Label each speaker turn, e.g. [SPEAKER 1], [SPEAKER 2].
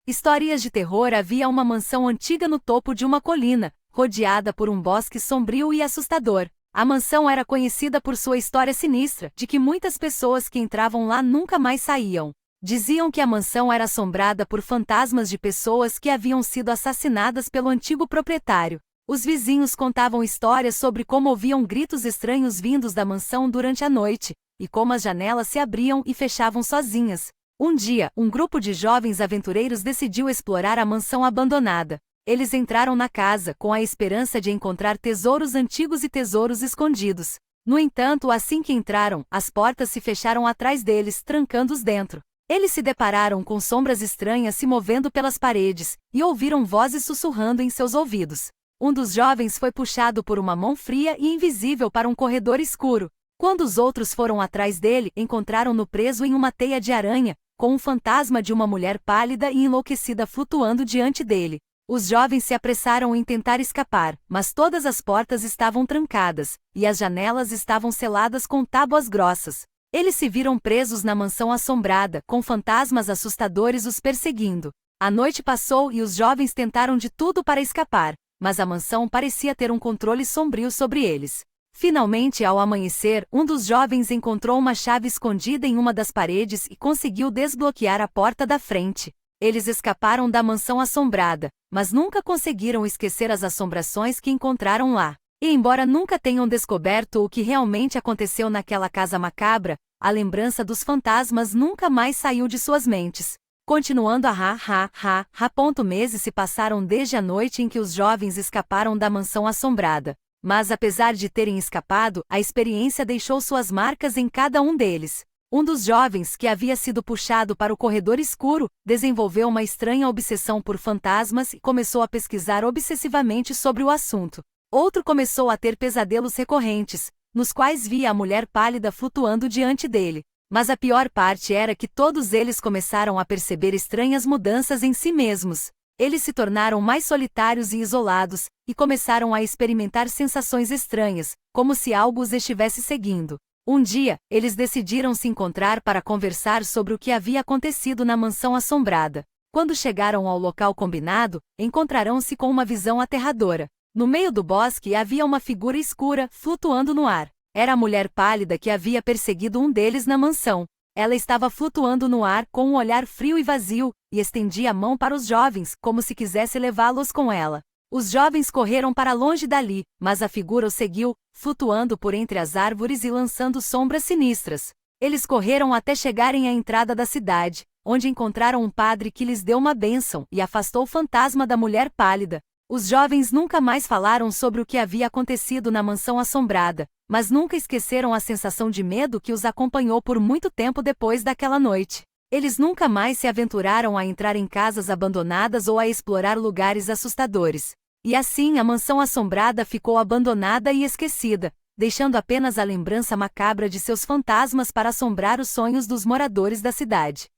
[SPEAKER 1] Histórias de terror. Havia uma mansão antiga no topo de uma colina, rodeada por um bosque sombrio e assustador. A mansão era conhecida por sua história sinistra, de que muitas pessoas que entravam lá nunca mais saíam. Diziam que a mansão era assombrada por fantasmas de pessoas que haviam sido assassinadas pelo antigo proprietário. Os vizinhos contavam histórias sobre como ouviam gritos estranhos vindos da mansão durante a noite, e como as janelas se abriam e fechavam sozinhas. Um dia, um grupo de jovens aventureiros decidiu explorar a mansão abandonada. Eles entraram na casa com a esperança de encontrar tesouros antigos e tesouros escondidos. No entanto, assim que entraram, as portas se fecharam atrás deles, trancando-os dentro. Eles se depararam com sombras estranhas se movendo pelas paredes, e ouviram vozes sussurrando em seus ouvidos. Um dos jovens foi puxado por uma mão fria e invisível para um corredor escuro. Quando os outros foram atrás dele, encontraram-no preso em uma teia de aranha, com um fantasma de uma mulher pálida e enlouquecida flutuando diante dele. Os jovens se apressaram em tentar escapar, mas todas as portas estavam trancadas, e as janelas estavam seladas com tábuas grossas. Eles se viram presos na mansão assombrada, com fantasmas assustadores os perseguindo. A noite passou e os jovens tentaram de tudo para escapar, mas a mansão parecia ter um controle sombrio sobre eles. Finalmente, ao amanhecer, um dos jovens encontrou uma chave escondida em uma das paredes e conseguiu desbloquear a porta da frente. Eles escaparam da mansão assombrada, mas nunca conseguiram esquecer as assombrações que encontraram lá. E embora nunca tenham descoberto o que realmente aconteceu naquela casa macabra, a lembrança dos fantasmas nunca mais saiu de suas mentes. Continuando meses se passaram desde a noite em que os jovens escaparam da mansão assombrada. Mas apesar de terem escapado, a experiência deixou suas marcas em cada um deles. Um dos jovens, que havia sido puxado para o corredor escuro, desenvolveu uma estranha obsessão por fantasmas e começou a pesquisar obsessivamente sobre o assunto. Outro começou a ter pesadelos recorrentes, nos quais via a mulher pálida flutuando diante dele. Mas a pior parte era que todos eles começaram a perceber estranhas mudanças em si mesmos. Eles se tornaram mais solitários e isolados, e começaram a experimentar sensações estranhas, como se algo os estivesse seguindo. Um dia, eles decidiram se encontrar para conversar sobre o que havia acontecido na mansão assombrada. Quando chegaram ao local combinado, encontrarão-se com uma visão aterradora. No meio do bosque havia uma figura escura, flutuando no ar. Era a mulher pálida que havia perseguido um deles na mansão. Ela estava flutuando no ar com um olhar frio e vazio, e estendia a mão para os jovens, como se quisesse levá-los com ela. Os jovens correram para longe dali, mas a figura os seguiu, flutuando por entre as árvores e lançando sombras sinistras. Eles correram até chegarem à entrada da cidade, onde encontraram um padre que lhes deu uma bênção e afastou o fantasma da mulher pálida. Os jovens nunca mais falaram sobre o que havia acontecido na mansão assombrada, mas nunca esqueceram a sensação de medo que os acompanhou por muito tempo depois daquela noite. Eles nunca mais se aventuraram a entrar em casas abandonadas ou a explorar lugares assustadores. E assim a mansão assombrada ficou abandonada e esquecida, deixando apenas a lembrança macabra de seus fantasmas para assombrar os sonhos dos moradores da cidade.